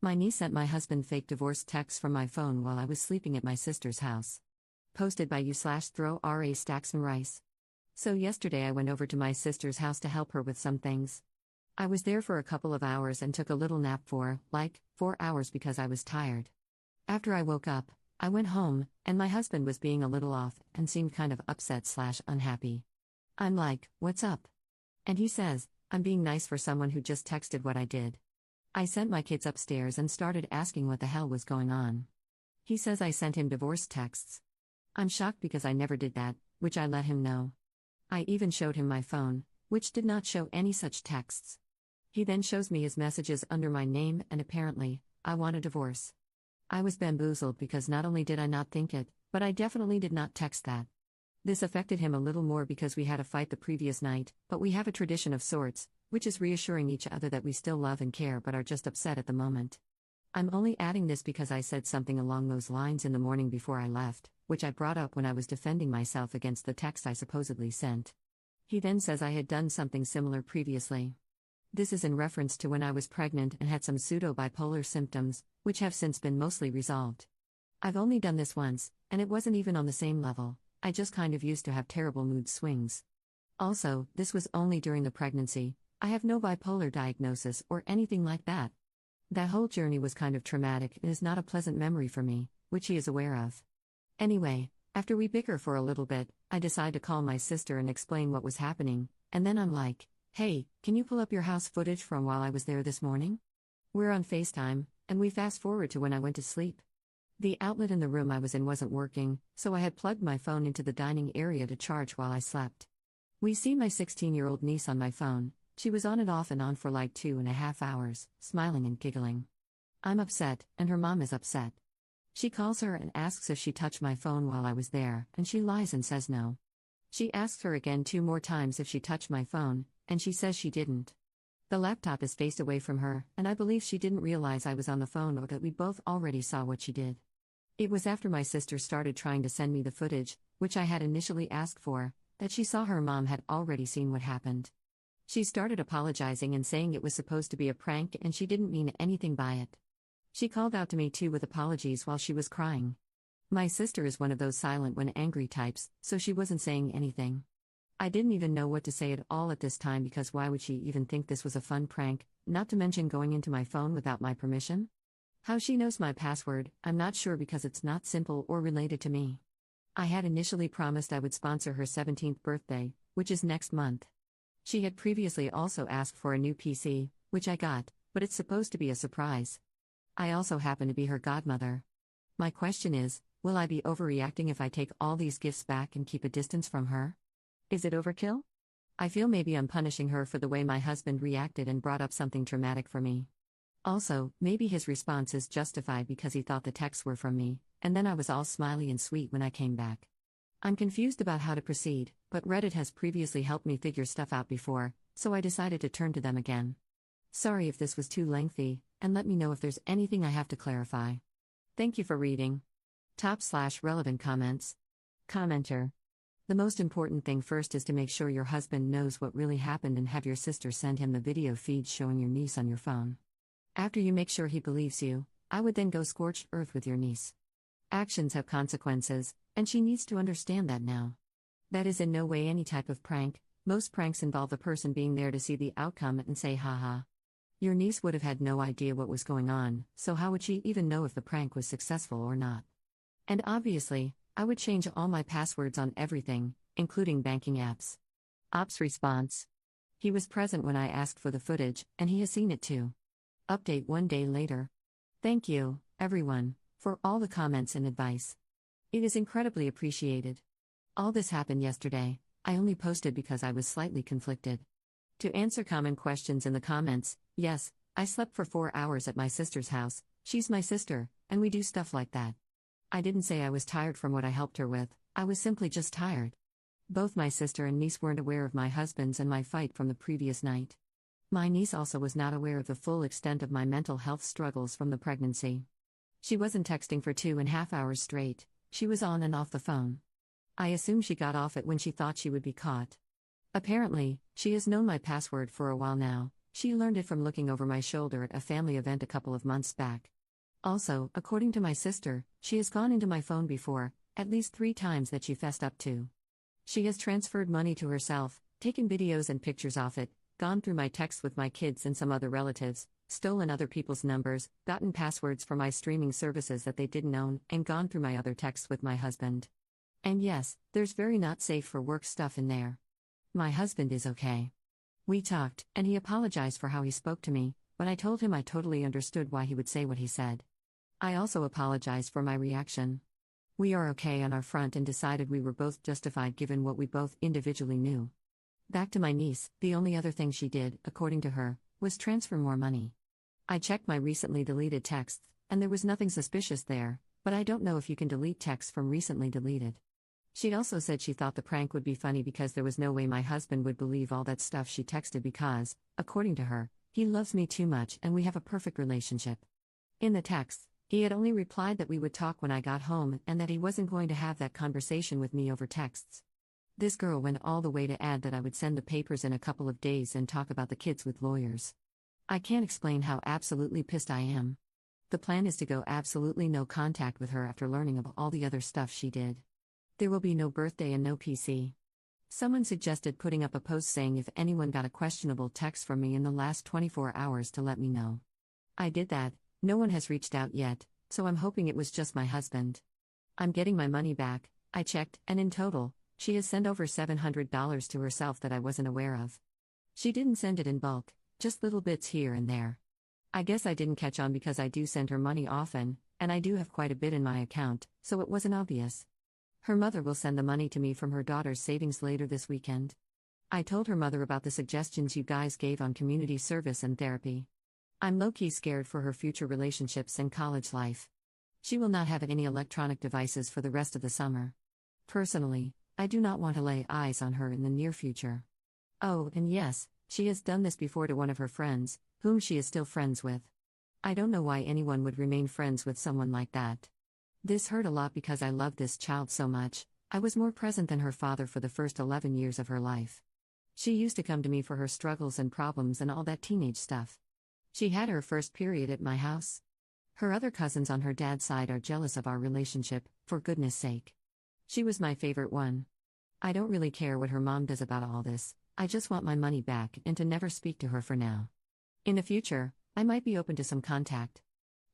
My niece sent my husband fake divorce texts from my phone while I was sleeping at my sister's house. Posted by you/throw RA Stacks and Rice. So yesterday I went over to my sister's house to help her with some things. I was there for a couple of hours and took a little nap for, 4 hours because I was tired. After I woke up, I went home, and my husband was being a little off and seemed kind of upset/unhappy. I'm like, what's up? And he says, I'm being nice for someone who just texted what I did. I sent my kids upstairs and started asking what the hell was going on. He says I sent him divorce texts. I'm shocked because I never did that, which I let him know. I even showed him my phone, which did not show any such texts. He then shows me his messages under my name and apparently, I want a divorce. I was bamboozled because not only did I not think it, but I definitely did not text that. This affected him a little more because we had a fight the previous night, but we have a tradition of sorts, which is reassuring each other that we still love and care but are just upset at the moment. I'm only adding this because I said something along those lines in the morning before I left, which I brought up when I was defending myself against the text I supposedly sent. He then says I had done something similar previously. This is in reference to when I was pregnant and had some pseudo-bipolar symptoms, which have since been mostly resolved. I've only done this once, and it wasn't even on the same level, I just kind of used to have terrible mood swings. Also, this was only during the pregnancy, I have no bipolar diagnosis or anything like that. That whole journey was kind of traumatic and is not a pleasant memory for me, which he is aware of. Anyway, after we bicker for a little bit, I decide to call my sister and explain what was happening, and then I'm like, hey, can you pull up your house footage from while I was there this morning? We're on FaceTime, and we fast forward to when I went to sleep. The outlet in the room I was in wasn't working, so I had plugged my phone into the dining area to charge while I slept. We see my 16-year-old niece on my phone. She was on and off for like 2.5 hours, smiling and giggling. I'm upset, and her mom is upset. She calls her and asks if she touched my phone while I was there, and she lies and says no. She asks her again 2 more times if she touched my phone, and she says she didn't. The laptop is faced away from her, and I believe she didn't realize I was on the phone or that we both already saw what she did. It was after my sister started trying to send me the footage, which I had initially asked for, that she saw her mom had already seen what happened. She started apologizing and saying it was supposed to be a prank and she didn't mean anything by it. She called out to me too with apologies while she was crying. My sister is one of those silent when angry types, so she wasn't saying anything. I didn't even know what to say at all at this time because why would she even think this was a fun prank, not to mention going into my phone without my permission? How she knows my password, I'm not sure because it's not simple or related to me. I had initially promised I would sponsor her 17th birthday, which is next month. She had previously also asked for a new PC, which I got, but it's supposed to be a surprise. I also happen to be her godmother. My question is, will I be overreacting if I take all these gifts back and keep a distance from her? Is it overkill? I feel maybe I'm punishing her for the way my husband reacted and brought up something traumatic for me. Also, maybe his response is justified because he thought the texts were from me, and then I was all smiley and sweet when I came back. I'm confused about how to proceed, but Reddit has previously helped me figure stuff out before, so I decided to turn to them again. Sorry if this was too lengthy, and let me know if there's anything I have to clarify. Thank you for reading. Top/relevant comments. Commenter. The most important thing first is to make sure your husband knows what really happened and have your sister send him the video feed showing your niece on your phone. After you make sure he believes you, I would then go scorched earth with your niece. Actions have consequences, and she needs to understand that now. That is in no way any type of prank. Most pranks involve the person being there to see the outcome and say haha. Your niece would have had no idea what was going on, so how would she even know if the prank was successful or not? And obviously, I would change all my passwords on everything, including banking apps. Ops response. He was present when I asked for the footage, and he has seen it too. Update 1 day later. Thank you, everyone, for all the comments and advice. It is incredibly appreciated. All this happened yesterday. I only posted because I was slightly conflicted. To answer common questions in the comments, yes, I slept for 4 hours at my sister's house. She's my sister, and we do stuff like that. I didn't say I was tired from what I helped her with, I was simply just tired. Both my sister and niece weren't aware of my husband's and my fight from the previous night. My niece also was not aware of the full extent of my mental health struggles from the pregnancy. She wasn't texting for 2.5 hours straight, she was on and off the phone. I assume she got off it when she thought she would be caught. Apparently, she has known my password for a while now, She learned it from looking over my shoulder at a family event a couple of months back. Also, according to my sister, she has gone into my phone before, at least 3 times that she fessed up to. She has transferred money to herself, taken videos and pictures off it, gone through my texts with my kids and some other relatives, stolen other people's numbers, gotten passwords for my streaming services that they didn't own, and gone through my other texts with my husband. And yes, there's very not safe for work stuff in there. My husband is okay. We talked, and he apologized for how he spoke to me, but I told him I totally understood why he would say what he said. I also apologized for my reaction. We are okay on our front and decided we were both justified given what we both individually knew. Back to my niece, the only other thing she did, according to her, was transfer more money. I checked my recently deleted texts, and there was nothing suspicious there, but I don't know if you can delete texts from recently deleted. She also said she thought the prank would be funny because there was no way my husband would believe all that stuff she texted because, according to her, he loves me too much and we have a perfect relationship. In the texts, he had only replied that we would talk when I got home and that he wasn't going to have that conversation with me over texts. This girl went all the way to add that I would send the papers in a couple of days and talk about the kids with lawyers. I can't explain how absolutely pissed I am. The plan is to go absolutely no contact with her after learning of all the other stuff she did. There will be no birthday and no PC. Someone suggested putting up a post saying if anyone got a questionable text from me in the last 24 hours to let me know. I did that, no one has reached out yet, so I'm hoping it was just my husband. I'm getting my money back, I checked, and in total, she has sent over $700 to herself that I wasn't aware of. She didn't send it in bulk, just little bits here and there. I guess I didn't catch on because I do send her money often, and I do have quite a bit in my account, so it wasn't obvious. Her mother will send the money to me from her daughter's savings later this weekend. I told her mother about the suggestions you guys gave on community service and therapy. I'm low-key scared for her future relationships and college life. She will not have any electronic devices for the rest of the summer. Personally, I do not want to lay eyes on her in the near future. Oh, and yes, she has done this before to one of her friends, whom she is still friends with. I don't know why anyone would remain friends with someone like that. This hurt a lot because I loved this child so much. I was more present than her father for the first 11 years of her life. She used to come to me for her struggles and problems and all that teenage stuff. She had her first period at my house. Her other cousins on her dad's side are jealous of our relationship, for goodness sake. She was my favorite one. I don't really care what her mom does about all this, I just want my money back and to never speak to her for now. In the future, I might be open to some contact.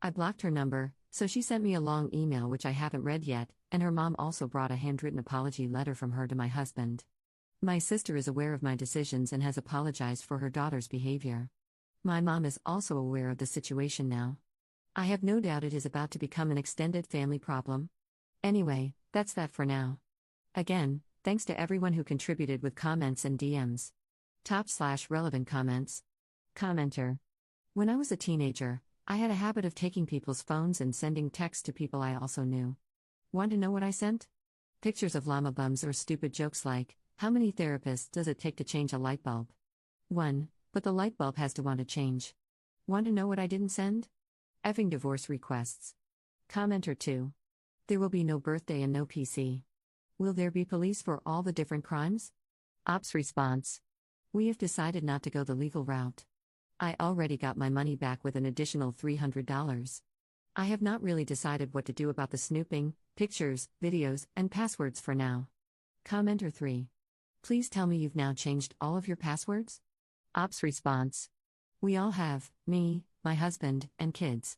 I blocked her number, so she sent me a long email which I haven't read yet, and her mom also brought a handwritten apology letter from her to my husband. My sister is aware of my decisions and has apologized for her daughter's behavior. My mom is also aware of the situation now. I have no doubt it is about to become an extended family problem. Anyway, that's that for now. Again, thanks to everyone who contributed with comments and DMs. _relevant comments. Commenter. When I was a teenager, I had a habit of taking people's phones and sending texts to people I also knew. Want to know what I sent? Pictures of llama bums or stupid jokes like, how many therapists does it take to change a light bulb? 1. But the light bulb has to want to change. Want to know what I didn't send? Effing divorce requests. Commenter 2. There will be no birthday and no PC. Will there be police for all the different crimes? Ops response. We have decided not to go the legal route. I already got my money back with an additional $300. I have not really decided what to do about the snooping, pictures, videos, and passwords for now. Commenter 3. Please tell me you've now changed all of your passwords? Ops response. We all have, me, my husband, and kids.